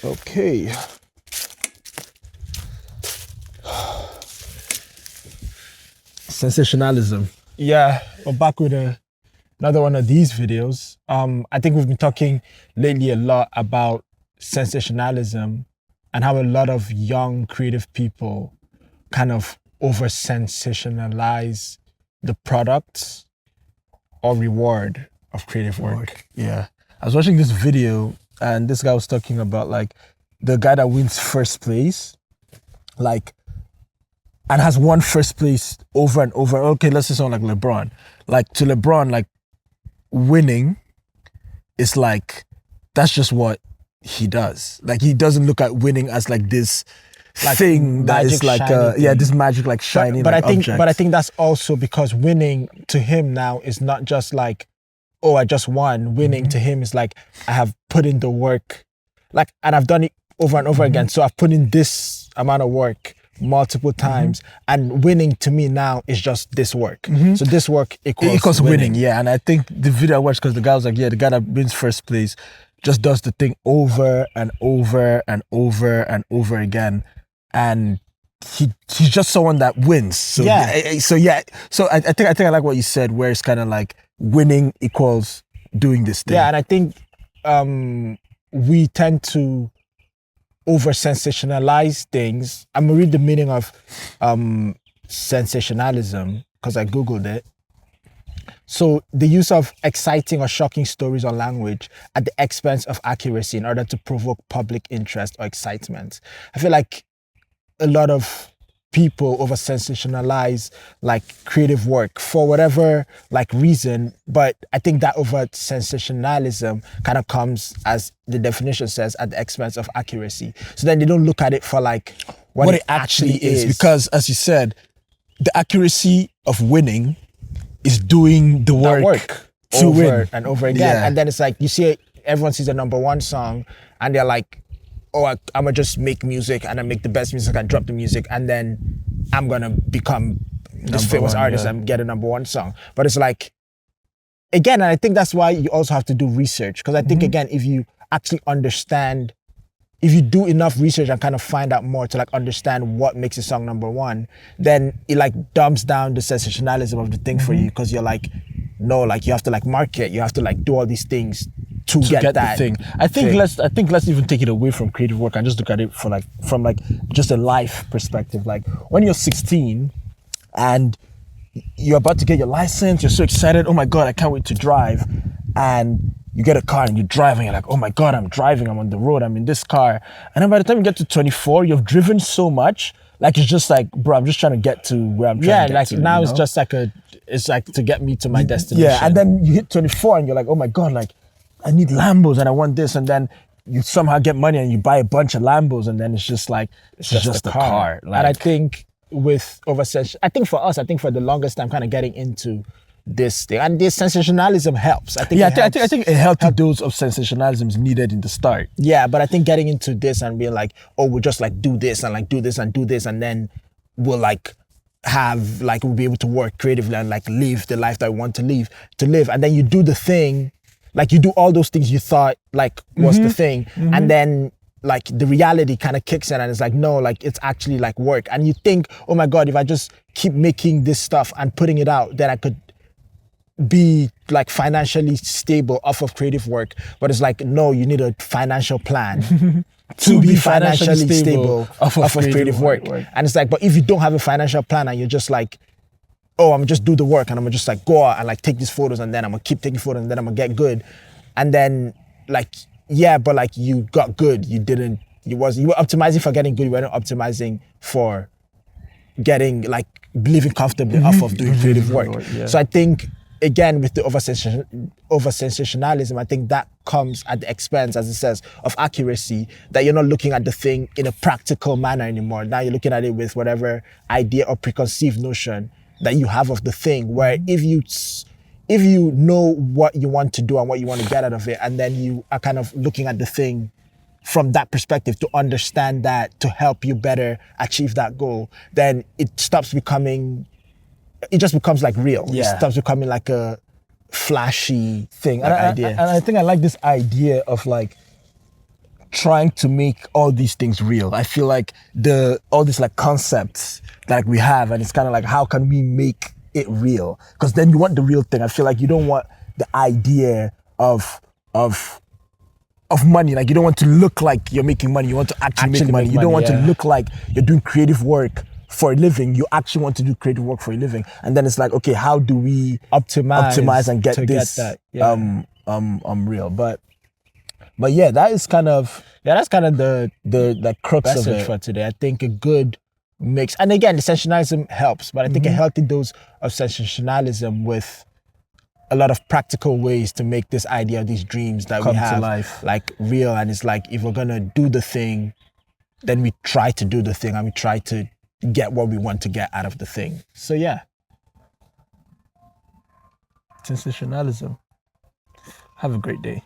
Okay. Sensationalism. Yeah, we're back with another one of these videos. I think we've been talking lately a lot about sensationalism and how a lot of young creative people kind of over sensationalize the products or reward of creative work. Yeah. I was watching this video and this guy was talking about like the guy that wins first place, like, and has won first place over and over. Okay, let's say someone like LeBron. Like to LeBron, like winning is like, that's just what he does. Like he doesn't look at winning as like this like thing that is like this magic like shiny. But like, I think that's also because winning to him now is not just like, oh, I just won. Winning to him is like, I have put in the work, like, and I've done it over and over again. So I've put in this amount of work multiple times, and winning to me now is just this work. So this work equals winning. Yeah, and I think the video I watched, because the guy was like, yeah, the guy that wins first place just does the thing over and over and over and over again, and he's just someone that wins. So so I think I like what you said, where it's kind of like winning equals doing this thing. Yeah, and I think we tend to over sensationalize things. I'm gonna read the meaning of sensationalism because I googled it. So the use of exciting or shocking stories or language at the expense of accuracy in order to provoke public interest or excitement. I feel like a lot of people over sensationalize like creative work for whatever like reason, but I think that over sensationalism kind of comes, as the definition says, at the expense of accuracy. So then they don't look at it for like what it actually is. Because as you said, the accuracy of winning is doing the work to over win and over again. Yeah. And then it's like, you see, everyone sees a number one song and they're like, oh, I'm gonna just make music and I make the best music and drop the music and then I'm gonna become this famous artist and get a number one song. But it's like, again, and I think that's why you also have to do research. Because I think, again, if you actually understand, if you do enough research and kind of find out more to like understand what makes a song number one, then it like dumps down the sensationalism of the thing for you, because you're like, no, like you have to like market, you have to like do all these things to get that the thing. I think let's even take it away from creative work and just look at it for like from like just a life perspective. Like when you're 16 and you're about to get your license, you're so excited, oh my God, I can't wait to drive. And you get a car and you drive and you're like, oh my God, I'm driving, I'm on the road, I'm in this car. And then by the time you get to 24, you've driven so much, like it's just like, bro, I'm just trying to get to where I'm trying to get to. Yeah, like now it's just like it's like to get me to my destination. Yeah, and then you hit 24 and you're like, oh my God, like I need Lambos and I want this, and then you somehow get money and you buy a bunch of Lambos, and then it's just like it's just a car. Like, and I think with I think for us, I think for the longest time, kind of getting into this thing, and this sensationalism helps. I think I think a healthy dose of sensationalism is needed in the start. Yeah, but I think getting into this and being like, oh, we'll just like do this and like do this and do this, and then we'll like have like we'll be able to work creatively and like live the life that we want to live, and then you do the thing. Like you do all those things you thought like was the thing, and then like the reality kind of kicks in and it's like, no, like it's actually like work. And you think, oh my God, if I just keep making this stuff and putting it out, then I could be like financially stable off of creative work. But it's like, no, you need a financial plan to be financially stable off of creative work. And it's like, but if you don't have a financial plan and you're just like, oh, I'm gonna just do the work and I'm gonna just like go out and like take these photos and then I'm gonna keep taking photos and then I'm gonna get good. And then like, yeah, but like you got good. You were optimizing for getting good. You weren't optimizing for getting like living comfortably off of doing creative work. Yeah. So I think, again, with the over sensationalism, I think that comes at the expense, as it says, of accuracy, that you're not looking at the thing in a practical manner anymore. Now you're looking at it with whatever idea or preconceived notion that you have of the thing, where if you know what you want to do and what you want to get out of it, and then you are kind of looking at the thing from that perspective to understand that, to help you better achieve that goal, then it just becomes like real. Yeah. It stops becoming like a flashy thing, like idea. And I think I like this idea of like trying to make all these things real. I feel like all these like concepts that we have, and it's kind of like, how can we make it real? Because then you want the real thing. I feel like you don't want the idea of money. Like, you don't want to look like you're making money. You want to actually make money. You don't want to look like you're doing creative work for a living. You actually want to do creative work for a living. And then it's like, okay, how do we optimize and get this real? But yeah, that is kind of that's kind of the crux of it for today. I think a good mix, and again, the sensationalism helps, but I think a healthy dose of sensationalism with a lot of practical ways to make this idea, these dreams that we have, to life, like real. And it's like, if we're gonna do the thing, then we try to do the thing, and we try to get what we want to get out of the thing. So yeah, sensationalism. Have a great day.